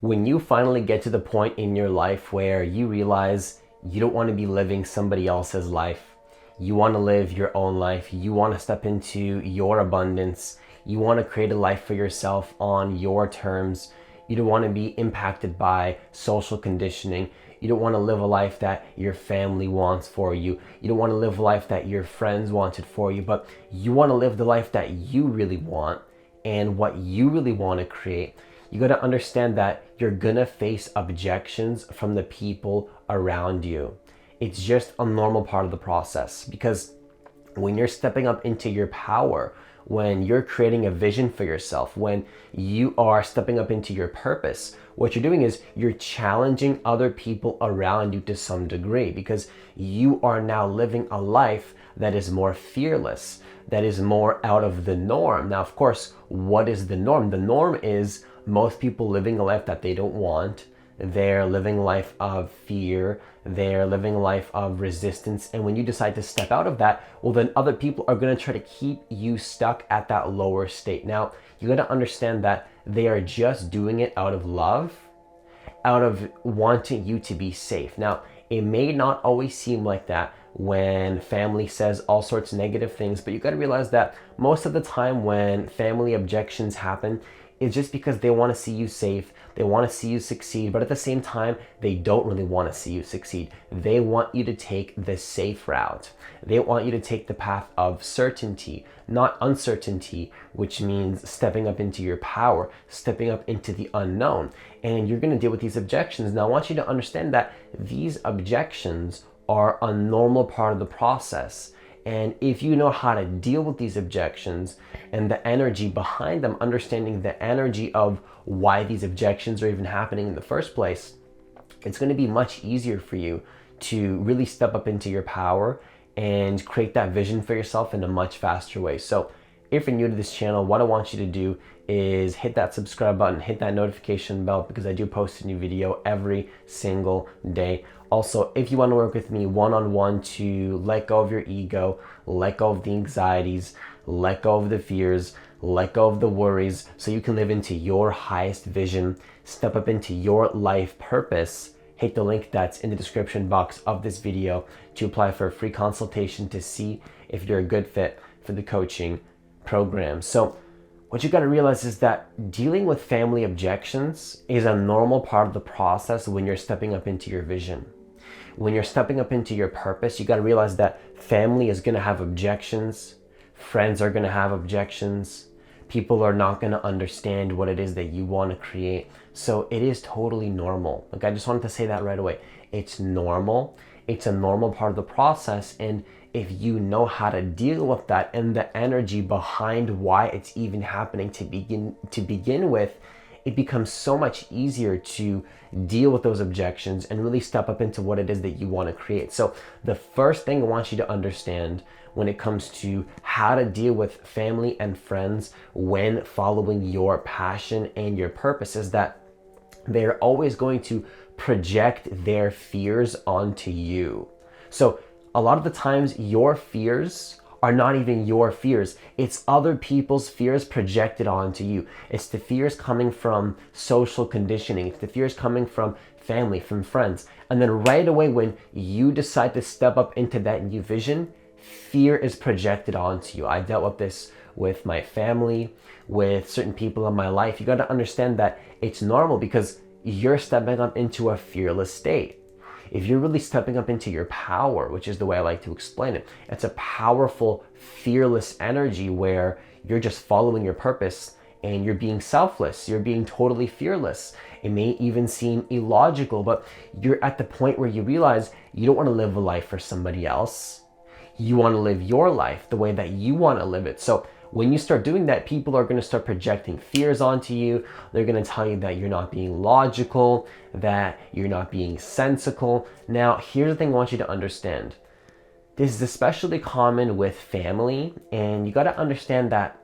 When you finally get to the point in your life where you realize you don't want to be living somebody else's life, you want to live your own life, you want to step into your abundance, you want to create a life for yourself on your terms, you don't want to be impacted by social conditioning, you don't want to live a life that your family wants for you, you don't want to live a life that your friends wanted for you, but you want to live the life that you really want and what you really want to create. You got to understand that you're gonna face objections from the people around you. It's just a normal part of the process, because when you're stepping up into your power, when you're creating a vision for yourself, when you are stepping up into your purpose, what you're doing is you're challenging other people around you to some degree, because you are now living a life that is more fearless, that is more out of the norm. Now, of course, what is the norm? The norm is most people living a life that they don't want. They're living a life of fear. They're living a life of resistance. And when you decide to step out of that, well, then other people are going to try to keep you stuck at that lower state. Now, you got to understand that they are just doing it out of love, out of wanting you to be safe. Now, it may not always seem like that when family says all sorts of negative things, but you got to realize that most of the time when family objections happen, it's just because they want to see you safe. They want to see you succeed, but at the same time, they don't really want to see you succeed. They want you to take the safe route. They want you to take the path of certainty, not uncertainty, which means stepping up into your power, stepping up into the unknown. And you're going to deal with these objections. Now, I want you to understand that these objections are a normal part of the process. And if you know how to deal with these objections and the energy behind them, understanding the energy of why these objections are even happening in the first place, it's going to be much easier for you to really step up into your power and create that vision for yourself in a much faster way. So if you're new to this channel, what I want you to do is hit that subscribe button, hit that notification bell, because I do post a new video every single day. Also, if you want to work with me one-on-one to let go of your ego, let go of the anxieties, let go of the fears, let go of the worries, so you can live into your highest vision, step up into your life purpose, hit the link that's in the description box of this video to apply for a free consultation to see if you're a good fit for the coaching program. So what you got to realize is that dealing with family objections is a normal part of the process when you're stepping up into your vision. When you're stepping up into your purpose, you got to realize that family is going to have objections. Friends are going to have objections. People are not going to understand what it is that you want to create. So it is totally normal. Like, I just wanted to say that right away. It's normal. It's a normal part of the process. And if you know how to deal with that and the energy behind why it's even happening to begin with, it becomes so much easier to deal with those objections and really step up into what it is that you want to create. So the first thing I want you to understand when it comes to how to deal with family and friends when following your passion and your purpose is that they're always going to project their fears onto you. So a lot of the times your fears are not even your fears. It's other people's fears projected onto you. It's the fears coming from social conditioning. It's the fears coming from family, from friends. And then right away when you decide to step up into that new vision, fear is projected onto you. I dealt with this with my family, with certain people in my life. You got to understand that it's normal because you're stepping up into a fearless state. If you're really stepping up into your power, which is the way I like to explain it, it's a powerful, fearless energy where you're just following your purpose and you're being selfless. You're being totally fearless. It may even seem illogical, but you're at the point where you realize you don't want to live a life for somebody else. You want to live your life the way that you want to live it. So when you start doing that, people are going to start projecting fears onto you. They're going to tell you that you're not being logical, that you're not being sensical. Now, here's the thing I want you to understand. This is especially common with family, and you got to understand that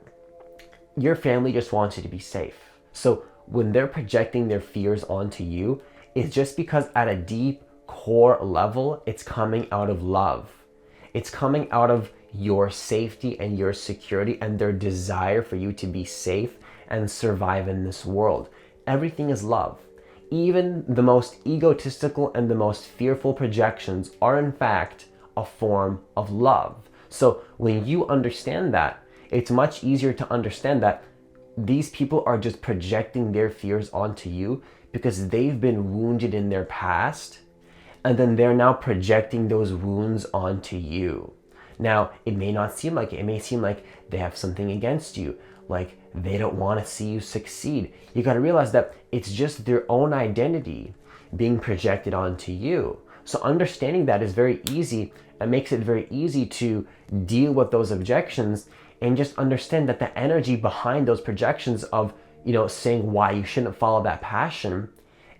your family just wants you to be safe. So when they're projecting their fears onto you, it's just because at a deep core level, it's coming out of love. It's coming out of your safety and your security and their desire for you to be safe and survive in this world. Everything is love. Even the most egotistical and the most fearful projections are in fact a form of love. So when you understand that, it's much easier to understand that these people are just projecting their fears onto you because they've been wounded in their past, and then they're now projecting those wounds onto you. Now, it may not seem like it. It may seem like they have something against you, like they don't want to see you succeed. You got to realize that it's just their own identity being projected onto you. So understanding that is very easy and makes it very easy to deal with those objections, and just understand that the energy behind those projections of, saying why you shouldn't follow that passion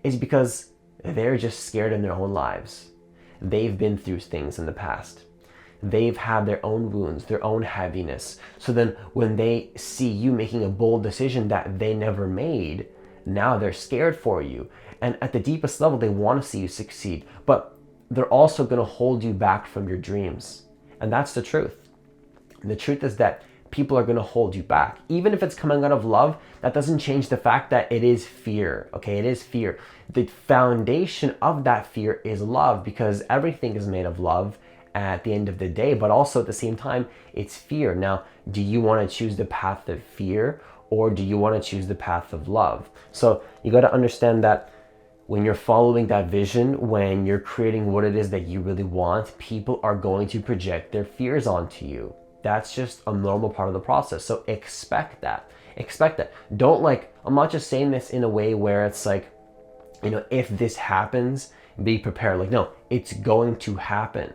is because they're just scared in their own lives. They've been through things in the past. They've had their own wounds, their own heaviness. So then when they see you making a bold decision that they never made, now they're scared for you. And at the deepest level, they want to see you succeed, but they're also going to hold you back from your dreams. And that's the truth. The truth is that people are going to hold you back. Even if it's coming out of love, that doesn't change the fact that it is fear, okay? It is fear. The foundation of that fear is love, because everything is made of love at the end of the day, but also at the same time, it's fear. Now, do you want to choose the path of fear, or do you want to choose the path of love? So you got to understand that when you're following that vision, when you're creating what it is that you really want, people are going to project their fears onto you. That's just a normal part of the process. So expect that. Expect that. Don't I'm not just saying this in a way where it's like, if this happens, be prepared. No, it's going to happen.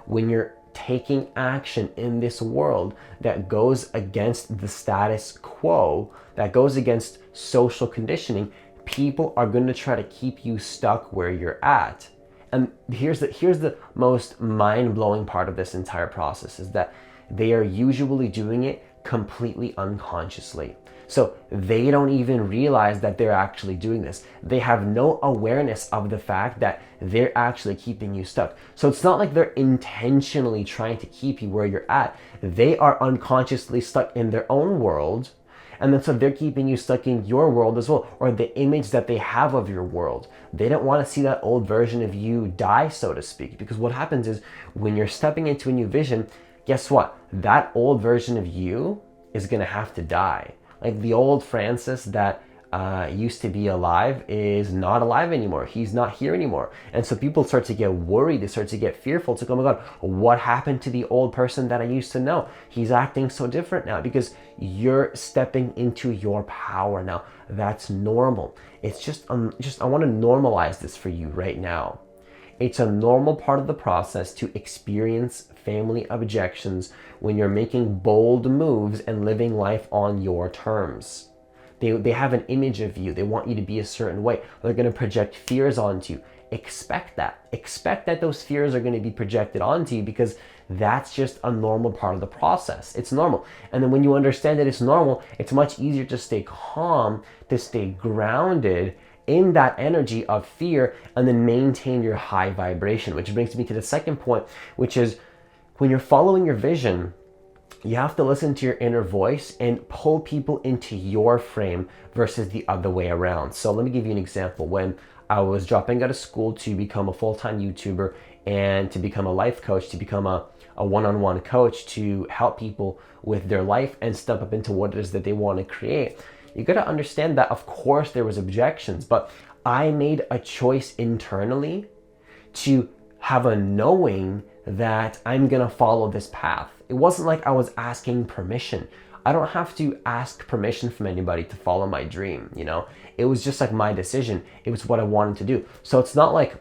When you're taking action in this world that goes against the status quo, that goes against social conditioning, people are going to try to keep you stuck where you're at. And here's the most mind-blowing part of this entire process, is that they are usually doing it completely unconsciously. So they don't even realize that they're actually doing this. They have no awareness of the fact that they're actually keeping you stuck. So it's not like they're intentionally trying to keep you where you're at. They are unconsciously stuck in their own world. And then so they're keeping you stuck in your world as well, or the image that they have of your world. They don't want to see that old version of you die, so to speak. Because what happens is when you're stepping into a new vision, guess what? That old version of you is going to have to die. Like the old Francis that used to be alive is not alive anymore. He's not here anymore. And so people start to get worried. They start to get fearful. It's like, oh my God, what happened to the old person that I used to know? He's acting so different now, because you're stepping into your power now. That's normal. It's just I want to normalize this for you right now. It's a normal part of the process to experience family objections when you're making bold moves and living life on your terms. They have an image of you. They want you to be a certain way. They're going to project fears onto you. Expect that. Expect that those fears are going to be projected onto you, because that's just a normal part of the process. It's normal. And then when you understand that it's normal, it's much easier to stay calm, to stay grounded in that energy of fear, and then maintain your high vibration. Which brings me to the second point, which is when you're following your vision, you have to listen to your inner voice and pull people into your frame versus the other way around. So let me give you an example. When I was dropping out of school to become a full-time YouTuber and to become a life coach, to become a one-on-one coach to help people with their life and step up into what it is that they want to create, you got to understand that of course there was objections, but I made a choice internally to have a knowing that I'm going to follow this path. It wasn't like I was asking permission. I don't have to ask permission from anybody to follow my dream, It was just like my decision. It was what I wanted to do. So it's not like,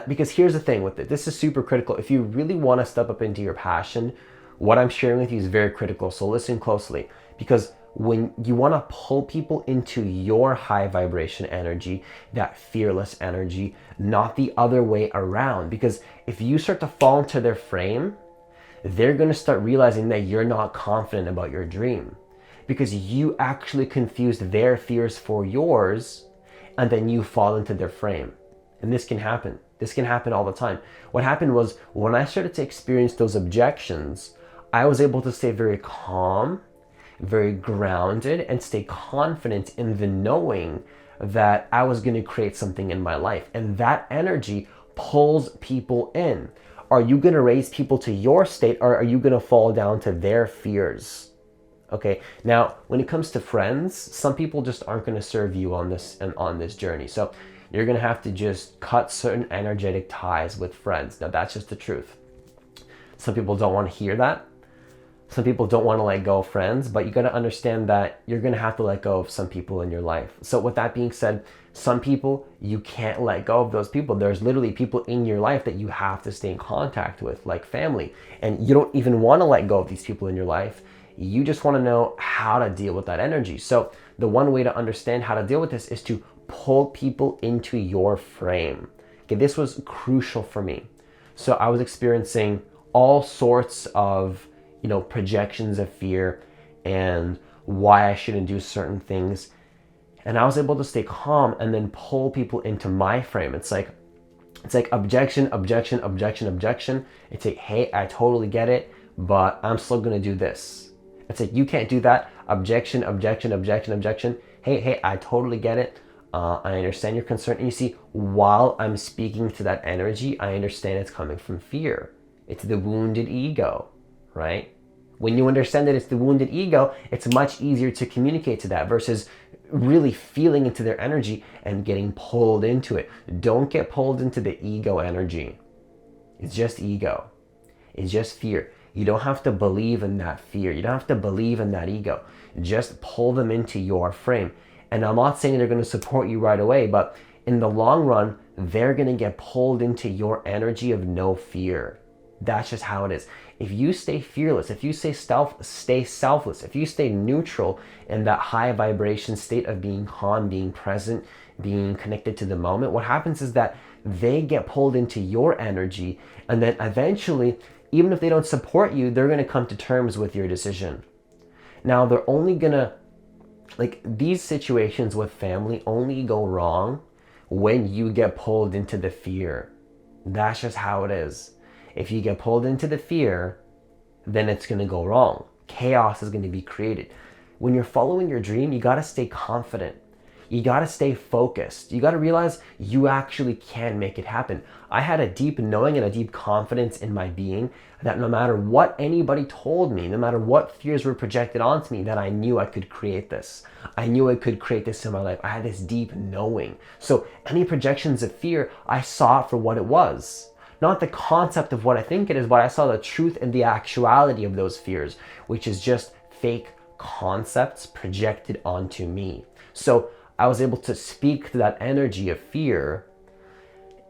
because here's the thing with it. This is super critical. If you really want to step up into your passion, what I'm sharing with you is very critical. So listen closely, because when you want to pull people into your high vibration energy, that fearless energy, not the other way around. Because if you start to fall into their frame, they're going to start realizing that you're not confident about your dream, because you actually confused their fears for yours, and then you fall into their frame. And this can happen. This can happen all the time. What happened was, when I started to experience those objections, I was able to stay very calm, very grounded, and stay confident in the knowing that I was going to create something in my life. And that energy pulls people in. Are you going to raise people to your state, or are you going to fall down to their fears? Okay, now when it comes to friends, some people just aren't going to serve you on this journey. So you're going to have to just cut certain energetic ties with friends. Now that's just the truth. Some people don't want to hear that. Some people don't want to let go of friends, but you got to understand that you're going to have to let go of some people in your life. So with that being said, some people, you can't let go of those people. There's literally people in your life that you have to stay in contact with, like family. And you don't even want to let go of these people in your life. You just want to know how to deal with that energy. So the one way to understand how to deal with this is to pull people into your frame. Okay, this was crucial for me. So I was experiencing all sorts of projections of fear and why I shouldn't do certain things. And I was able to stay calm and then pull people into my frame. It's like objection, objection, objection, objection. It's like, hey, I totally get it, but I'm still gonna do this. It's like, you can't do that. Objection, objection, objection, objection. Hey, I totally get it. I understand your concern. And you see, while I'm speaking to that energy, I understand it's coming from fear. It's the wounded ego, right? When you understand that it's the wounded ego, it's much easier to communicate to that versus really feeling into their energy and getting pulled into it. Don't get pulled into the ego energy. It's just ego. It's just fear. You don't have to believe in that fear. You don't have to believe in that ego. Just pull them into your frame. And I'm not saying they're going to support you right away, but in the long run, they're going to get pulled into your energy of no fear. That's just how it is. If you stay fearless, if you stay selfless, if you stay neutral in that high vibration state of being calm, being present, being connected to the moment, what happens is that they get pulled into your energy, and then eventually, even if they don't support you, they're going to come to terms with your decision. Now, they're only going to, these situations with family only go wrong when you get pulled into the fear. That's just how it is. If you get pulled into the fear, then it's going to go wrong. Chaos is going to be created. When you're following your dream, you got to stay confident. You got to stay focused. You got to realize you actually can make it happen. I had a deep knowing and a deep confidence in my being that no matter what anybody told me, no matter what fears were projected onto me, that I knew I could create this. I knew I could create this in my life. I had this deep knowing. So any projections of fear, I saw it for what it was. Not the concept of what I think it is, but I saw the truth and the actuality of those fears, which is just fake concepts projected onto me. So I was able to speak to that energy of fear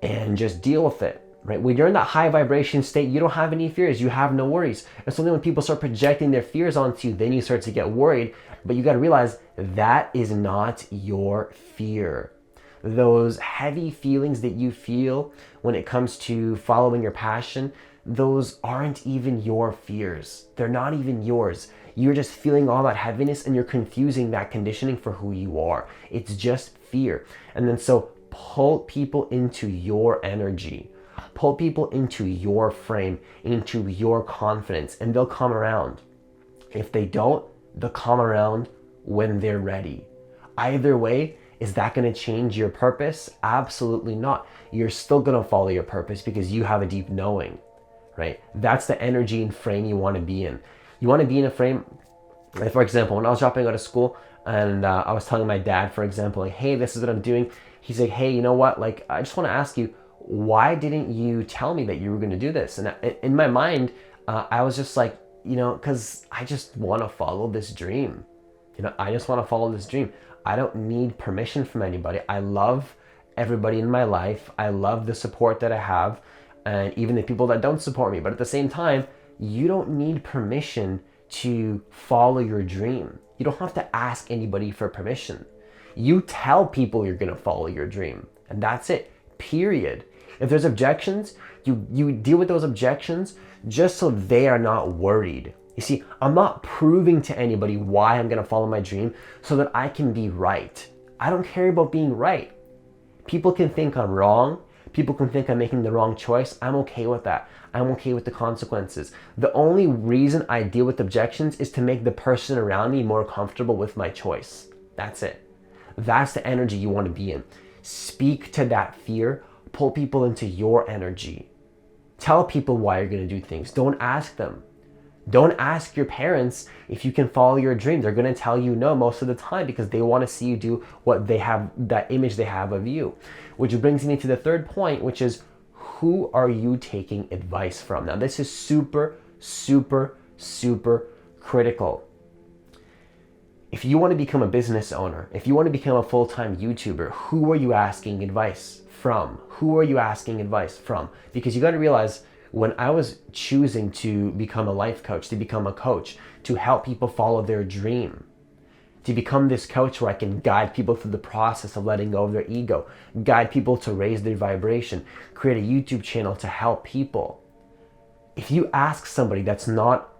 and just deal with it, right? When you're in that high vibration state, you don't have any fears, you have no worries. It's only when people start projecting their fears onto you, then you start to get worried. But you got to realize that is not your fear. Those heavy feelings that you feel when it comes to following your passion, those aren't even your fears. They're not even yours. You're just feeling all that heaviness and you're confusing that conditioning for who you are. It's just fear. And then so pull people into your energy. Pull people into your frame, into your confidence, and they'll come around. If they don't, they'll come around when they're ready. Either way, is that going to change your purpose? Absolutely not. You're still going to follow your purpose because you have a deep knowing, right? That's the energy and frame you want to be in. You want to be in a frame, like for example, when I was dropping out of school and I was telling my dad, for example, like, hey, this is what I'm doing. He's like, hey, you know what? Like, I just want to ask you, why didn't you tell me that you were going to do this? And in my mind, I was just like, because I just want to follow this dream. I just want to follow this dream. I don't need permission from anybody. I love everybody in my life. I love the support that I have, and even the people that don't support me. But at the same time, you don't need permission to follow your dream. You don't have to ask anybody for permission. You tell people you're going to follow your dream, and that's it, period. If there's objections, you deal with those objections just so they are not worried. You see, I'm not proving to anybody why I'm going to follow my dream so that I can be right. I don't care about being right. People can think I'm wrong. People can think I'm making the wrong choice. I'm okay with that. I'm okay with the consequences. The only reason I deal with objections is to make the person around me more comfortable with my choice. That's it. That's the energy you want to be in. Speak to that fear, pull people into your energy. Tell people why you're going to do things. Don't ask them. Don't ask your parents if you can follow your dream. They're going to tell you no most of the time because they want to see you do what they have, that image they have of you. Which brings me to the third point, which is, who are you taking advice from? Now, this is super, super, super critical. If you want to become a business owner, if you want to become a full-time YouTuber, who are you asking advice from? Who are you asking advice from? Because you got to realize, when I was choosing to become a life coach, to become a coach, to help people follow their dream, to become this coach where I can guide people through the process of letting go of their ego, guide people to raise their vibration, create a YouTube channel to help people. If you ask somebody that's not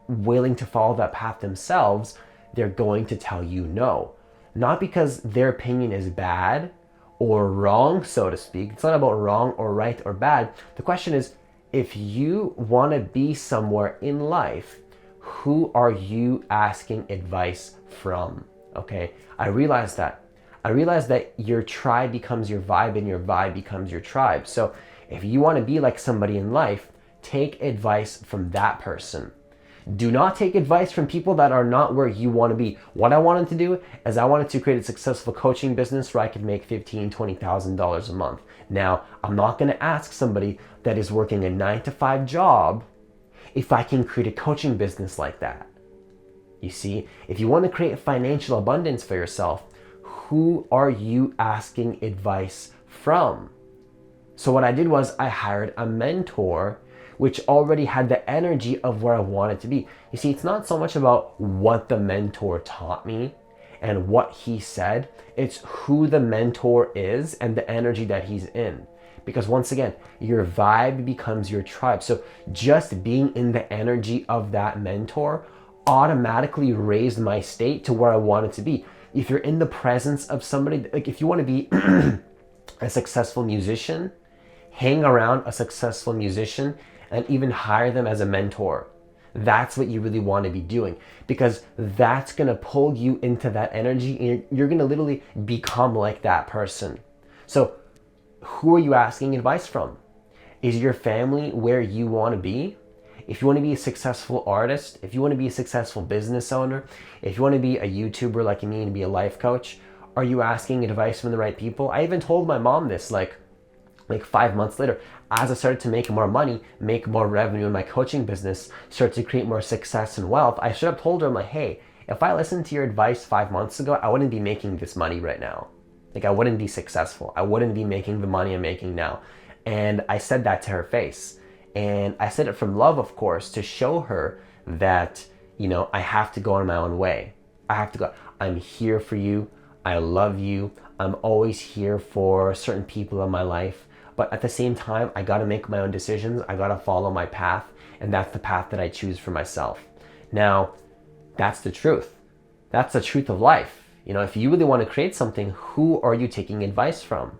willing to follow that path themselves, they're going to tell you no. Not because their opinion is bad or wrong, so to speak. It's not about wrong or right or bad. The question is, if you want to be somewhere in life, who are you asking advice from? Okay, I realize that. Your tribe becomes your vibe and your vibe becomes your tribe. So if you want to be like somebody in life, take advice from that person. Do not take advice from people that are not where you want to be. What I wanted to do is I wanted to create a successful coaching business where I could make $15,000, $20,000 a month. Now, I'm not going to ask somebody that is working a 9-to-5 job if I can create a coaching business like that. You see, if you want to create financial abundance for yourself, who are you asking advice from? So what I did was I hired a mentor which already had the energy of where I wanted to be. You see, it's not so much about what the mentor taught me and what he said, it's who the mentor is and the energy that he's in. Because once again, your vibe becomes your tribe. So just being in the energy of that mentor automatically raised my state to where I wanted to be. If you're in the presence of somebody, like if you want to be a successful musician, hang around a successful musician and even hire them as a mentor. That's what you really want to be doing, because that's going to pull you into that energy and you're going to literally become like that person. So who are you asking advice from? Is your family where you want to be? If you want to be a successful artist, if you want to be a successful business owner, if you want to be a YouTuber like me and be a life coach, are you asking advice from the right people? I even told my mom this like 5 months later, as I started to make more money, make more revenue in my coaching business, start to create more success and wealth, I should have told her, I'm like, hey, if I listened to your advice 5 months ago, I wouldn't be making this money right now. Like I wouldn't be successful. I wouldn't be making the money I'm making now. And I said that to her face. And I said it from love, of course, to show her that, you know, I have to go on my own way. I have to go. I'm here for you. I love you. I'm always here for certain people in my life. But at the same time, I got to make my own decisions. I got to follow my path. And that's the path that I choose for myself. Now, that's the truth. That's the truth of life. You know, if you really want to create something, who are you taking advice from?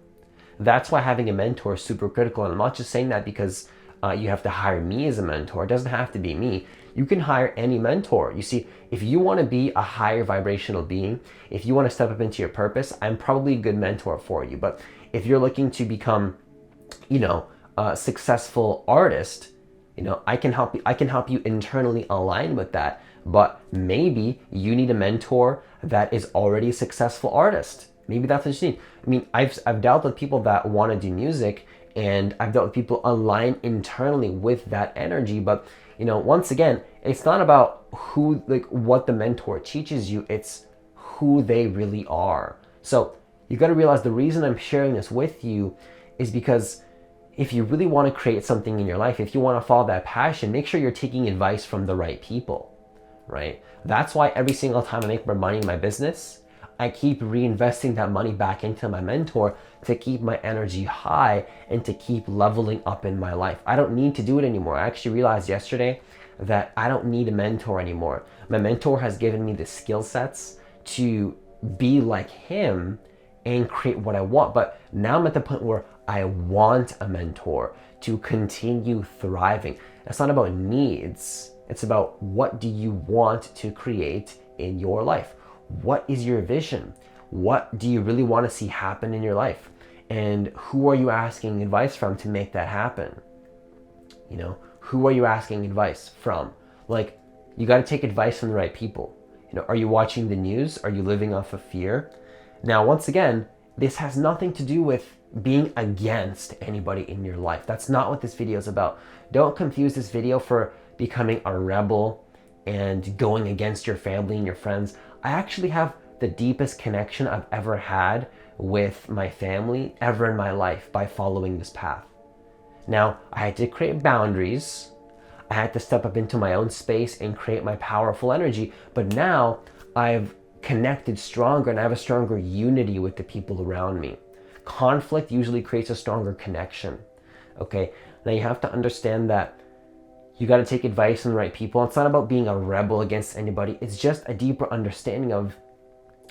That's why having a mentor is super critical. And I'm not just saying that because you have to hire me as a mentor. It doesn't have to be me. You can hire any mentor. You see, if you want to be a higher vibrational being, if you want to step up into your purpose, I'm probably a good mentor for you. But if you're looking to become, you know, a successful artist, you know, I can help you internally align with that. But maybe you need a mentor that is already a successful artist. Maybe that's what you need. I mean, I've dealt with people that want to do music, and I've dealt with people align internally with that energy. But, you know, once again, it's not about who, like what the mentor teaches you, it's who they really are. So you got to realize the reason I'm sharing this with you is because if you really want to create something in your life, if you want to follow that passion, make sure you're taking advice from the right people, right? That's why every single time I make more money in my business, I keep reinvesting that money back into my mentor to keep my energy high and to keep leveling up in my life. I don't need to do it anymore. I actually realized yesterday that I don't need a mentor anymore. My mentor has given me the skill sets to be like him and create what I want. But now I'm at the point where I want a mentor to continue thriving. It's not about needs. It's about what do you want to create in your life? What is your vision? what do you really want to see happen in your life? And who are you asking advice from to make that happen? You know, who are you asking advice from? Like, you got to take advice from the right people. You know, are you watching the news? Are you living off of fear? Now, once again, this has nothing to do with being against anybody in your life. That's not what this video is about. Don't confuse this video for becoming a rebel and going against your family and your friends. I actually have the deepest connection I've ever had with my family ever in my life by following this path. Now, I had to create boundaries. I had to step up into my own space and create my powerful energy. But now I've connected stronger and I have a stronger unity with the people around me. Conflict usually creates a stronger connection. Okay, now you have to understand that you got to take advice from the right people. It's not about being a rebel against anybody. It's just a deeper understanding of,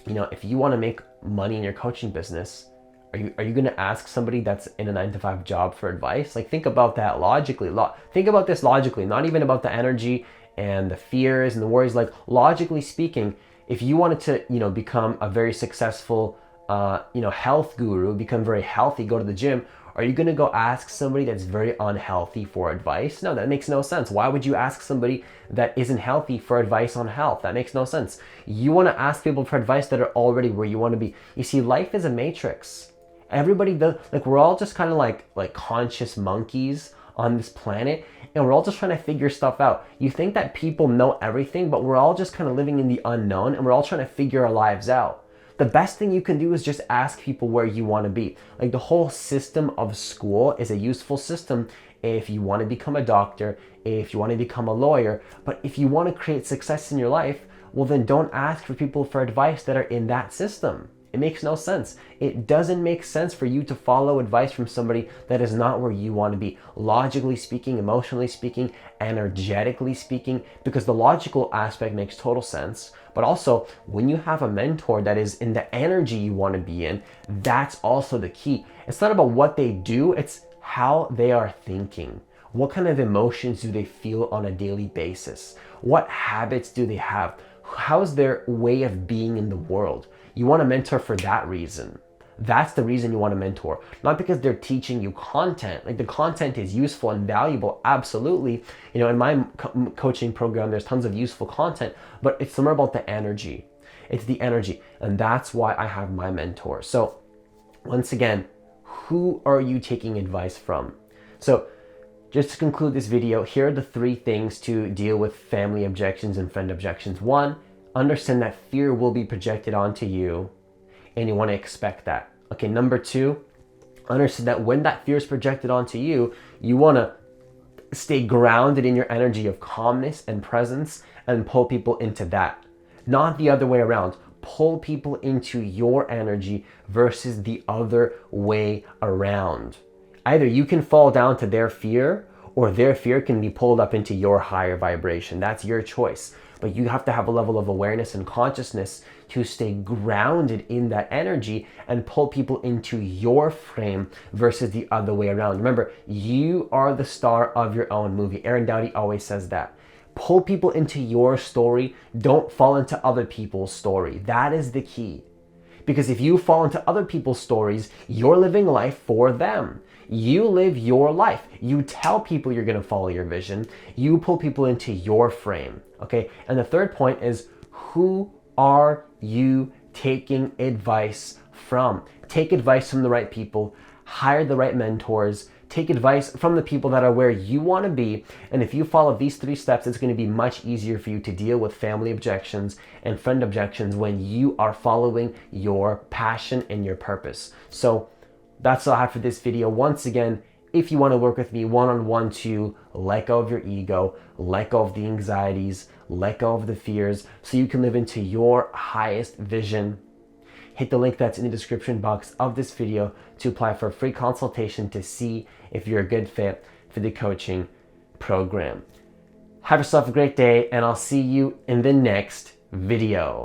you know, if you want to make money in your coaching business, are you going to ask somebody that's in a 9-to-5 job for advice? Like, think about that logically. Think about this logically, not even about the energy and the fears and the worries. Like, logically speaking, if you wanted to, you know, become a very successful, health guru, become very healthy, go to the gym, are you going to go ask somebody that's very unhealthy for advice? No, that makes no sense. Why would you ask somebody that isn't healthy for advice on health? That makes no sense. You want to ask people for advice that are already where you want to be. You see, life is a matrix. Everybody does, like, we're all just kind of like conscious monkeys on this planet, and we're all just trying to figure stuff out. You think that people know everything, but we're all just kind of living in the unknown, and we're all trying to figure our lives out. The best thing you can do is just ask people where you want to be. Like, the whole system of school is a useful system if you want to become a doctor, if you want to become a lawyer. But if you want to create success in your life, well, then don't ask for people for advice that are in that system. It makes no sense. It doesn't make sense for you to follow advice from somebody that is not where you want to be. Logically speaking, emotionally speaking, energetically speaking, because the logical aspect makes total sense. But also, when you have a mentor that is in the energy you want to be in, that's also the key. It's not about what they do, it's how they are thinking. What kind of emotions do they feel on a daily basis? What habits do they have? How's their way of being in the world? You want a mentor for that reason. That's the reason you want a mentor. Not because they're teaching you content. Like, the content is useful and valuable, absolutely. You know, in my coaching program, there's tons of useful content, but it's more about the energy. It's the energy. And that's why I have my mentor. So once again, who are you taking advice from? So just to conclude this video, here are the 3 things to deal with family objections and friend objections. 1, understand that fear will be projected onto you, and you want to expect that. Okay, number 2, understand that when that fear is projected onto you, you want to stay grounded in your energy of calmness and presence and pull people into that. Not the other way around. Pull people into your energy versus the other way around. Either you can fall down to their fear, or their fear can be pulled up into your higher vibration. That's your choice. But you have to have a level of awareness and consciousness to stay grounded in that energy and pull people into your frame versus the other way around. Remember, you are the star of your own movie. Aaron Doughty always says that. Pull people into your story. Don't fall into other people's story. That is the key. Because if you fall into other people's stories, you're living life for them. You live your life. You tell people you're going to follow your vision. You pull people into your frame. Okay. And the third point is, who are you taking advice from? Take advice from the right people. Hire the right mentors. Take advice from the people that are where you want to be. And if you follow these 3 steps, it's going to be much easier for you to deal with family objections and friend objections when you are following your passion and your purpose. So that's all I have for this video. Once again, if you want to work with me one-on-one to let go of your ego, let go of the anxieties, let go of the fears, so you can live into your highest vision, hit the link that's in the description box of this video to apply for a free consultation to see if you're a good fit for the coaching program. Have yourself a great day, and I'll see you in the next video.